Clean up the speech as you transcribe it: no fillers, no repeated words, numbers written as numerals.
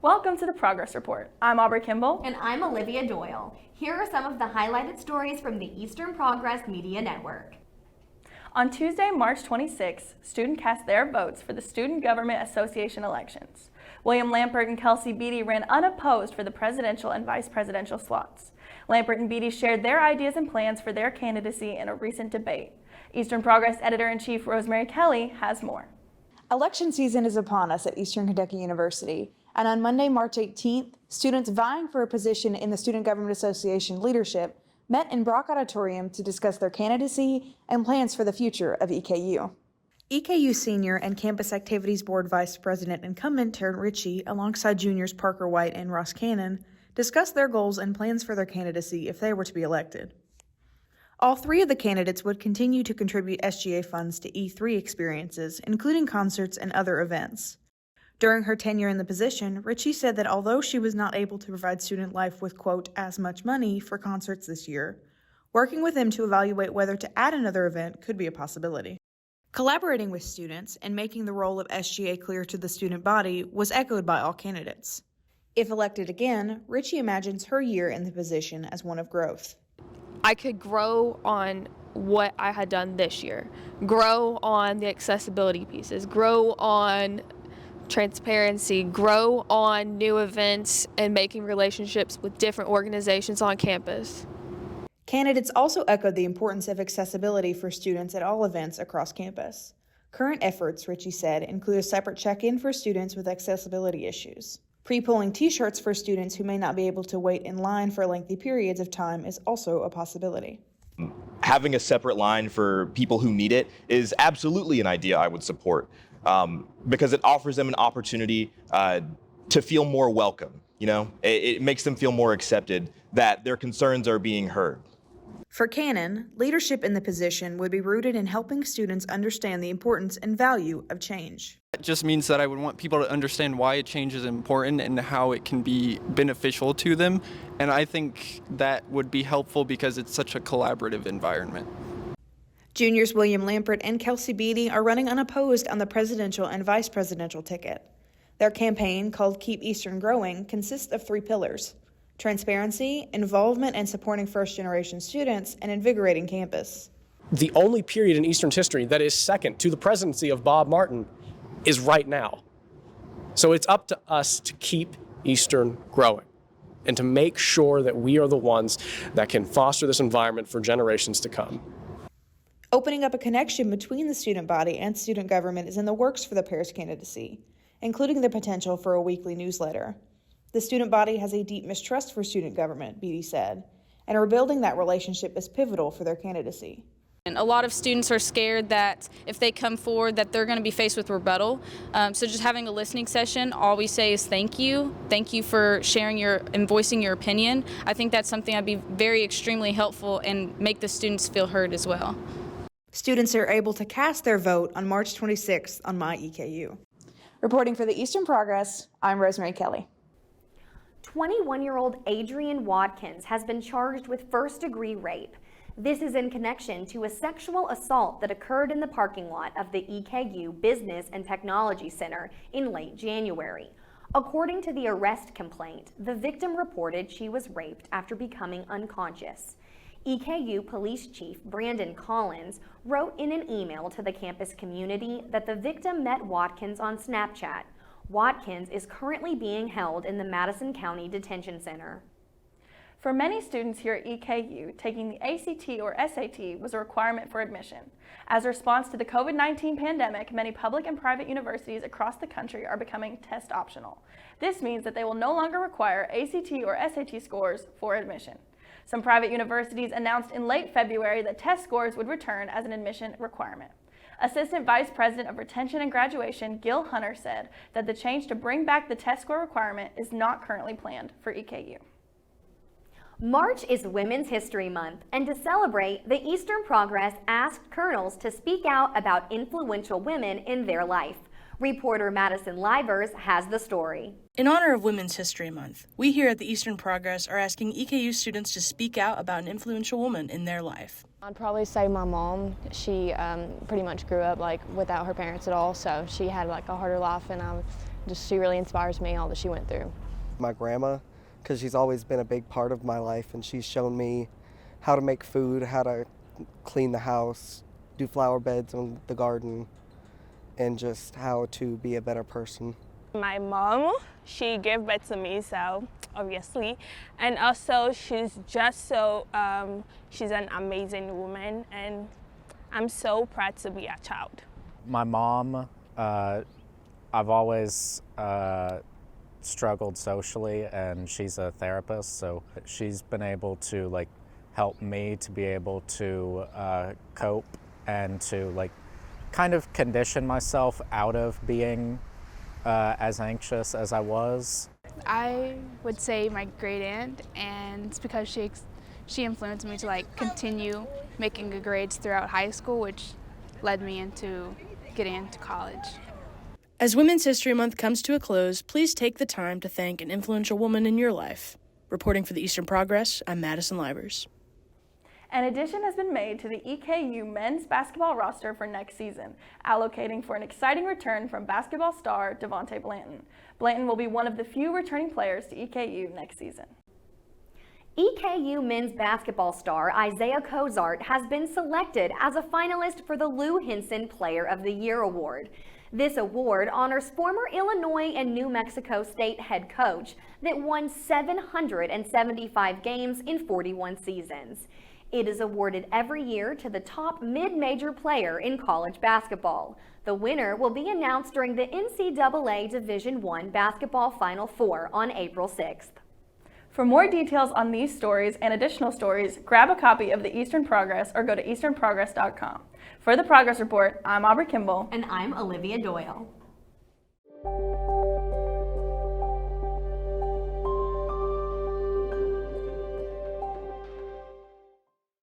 Welcome to the Progress Report. I'm Aubrey Kimble. And I'm Olivia Doyle. Here are some of the highlighted stories from the Eastern Progress Media Network. On Tuesday, March 26, students cast their votes for the Student Government Association elections. William Lampert and Kelsey Beatty ran unopposed for the presidential and vice presidential slots. Lampert and Beatty shared their ideas and plans for their candidacy in a recent debate. Eastern Progress Editor-in-Chief Rosemary Kelly has more. Election season is upon us at Eastern Kentucky University, and on Monday, March 18th, students vying for a position in the Student Government Association leadership met in Brock Auditorium to discuss their candidacy and plans for the future of EKU. EKU Senior and Campus Activities Board Vice President incumbent Taryn Ritchie, alongside juniors Parker White and Ross Cannon, discussed their goals and plans for their candidacy if they were to be elected. All three of the candidates would continue to contribute SGA funds to E3 experiences, including concerts and other events. During her tenure in the position, Ritchie said that although she was not able to provide student life with, quote, as much money for concerts this year, working with them to evaluate whether to add another event could be a possibility. Collaborating with students and making the role of SGA clear to the student body was echoed by all candidates. If elected again, Ritchie imagines her year in the position as one of growth. I could grow on what I had done this year, grow on the accessibility pieces, grow on transparency, grow on new events, and making relationships with different organizations on campus. Candidates also echoed the importance of accessibility for students at all events across campus. Current efforts, Ritchie said, include a separate check-in for students with accessibility issues. Pre-pulling T-shirts for students who may not be able to wait in line for lengthy periods of time is also a possibility. Having a separate line for people who need it is absolutely an idea I would support because it offers them an opportunity to feel more welcome. It makes them feel more accepted, that their concerns are being heard. For Cannon, leadership in the position would be rooted in helping students understand the importance and value of change. It just means that I would want people to understand why a change is important and how it can be beneficial to them. And I think that would be helpful because it's such a collaborative environment. Juniors William Lampert and Kelsey Beatty are running unopposed on the presidential and vice presidential ticket. Their campaign, called Keep Eastern Growing, consists of 3 pillars: transparency, involvement and supporting first-generation students, and invigorating campus. The only period in Eastern's history that is second to the presidency of Bob Martin is right now. So it's up to us to keep Eastern growing and to make sure that we are the ones that can foster this environment for generations to come. Opening up a connection between the student body and student government is in the works for the Paris candidacy, including the potential for a weekly newsletter. The student body has a deep mistrust for student government, Beatty said, and rebuilding that relationship is pivotal for their candidacy. A lot of students are scared that if they come forward that they're going to be faced with rebuttal. So just having a listening session, all we say is thank you. Thank you for sharing and voicing your opinion. I think that's something that'd be very extremely helpful and make the students feel heard as well. Students are able to cast their vote on March 26th on MyEKU. Reporting for the Eastern Progress, I'm Rosemary Kelly. 21-year-old Adrian Watkins has been charged with first-degree rape. This is in connection to a sexual assault that occurred in the parking lot of the EKU Business and Technology Center in late January. According to the arrest complaint, the victim reported she was raped after becoming unconscious. EKU Police Chief Brandon Collins wrote in an email to the campus community that the victim met Watkins on Snapchat. Watkins is currently being held in the Madison County Detention Center. For many students here at EKU, taking the ACT or SAT was a requirement for admission. As a response to the COVID-19 pandemic, many public and private universities across the country are becoming test optional. This means that they will no longer require ACT or SAT scores for admission. Some private universities announced in late February that test scores would return as an admission requirement. Assistant Vice President of Retention and Graduation, Gil Hunter, said that the change to bring back the test score requirement is not currently planned for EKU. March is Women's History Month, and to celebrate, the Eastern Progress asked colonels to speak out about influential women in their life. Reporter Madison Livers has the story. In honor of Women's History Month, we here at the Eastern Progress are asking EKU students to speak out about an influential woman in their life. I'd probably say my mom. She pretty much grew up without her parents at all, so she had a harder life, and Just she really inspires me, all that she went through. My grandma, because she's always been a big part of my life, and she's shown me how to make food, how to clean the house, do flower beds in the garden, and just how to be a better person. My mom, she gave birth to me, so obviously, and also she's just so, she's an amazing woman, and I'm so proud to be a child. My mom, I've always struggled socially, and she's a therapist, so she's been able to like help me to be able to cope and to like kind of condition myself out of being as anxious as I was. I would say my great aunt, and it's because she influenced me to like continue making good grades throughout high school, which led me into getting into college. As Women's History Month comes to a close, please take the time to thank an influential woman in your life. Reporting for the Eastern Progress, I'm Madison Livers. An addition has been made to the EKU men's basketball roster for next season, allocating for an exciting return from basketball star Devontae Blanton. Blanton will be one of the few returning players to EKU next season. EKU men's basketball star Isaiah Cozart has been selected as a finalist for the Lou Henson Player of the Year award. This award honors former Illinois and New Mexico State head coach that won 775 games in 41 seasons. It is awarded every year to the top mid-major player in college basketball. The winner will be announced during the NCAA Division I Basketball Final Four on April 6th. For more details on these stories and additional stories, grab a copy of the Eastern Progress or go to easternprogress.com. For the Progress Report, I'm Aubrey Kimble. And I'm Olivia Doyle.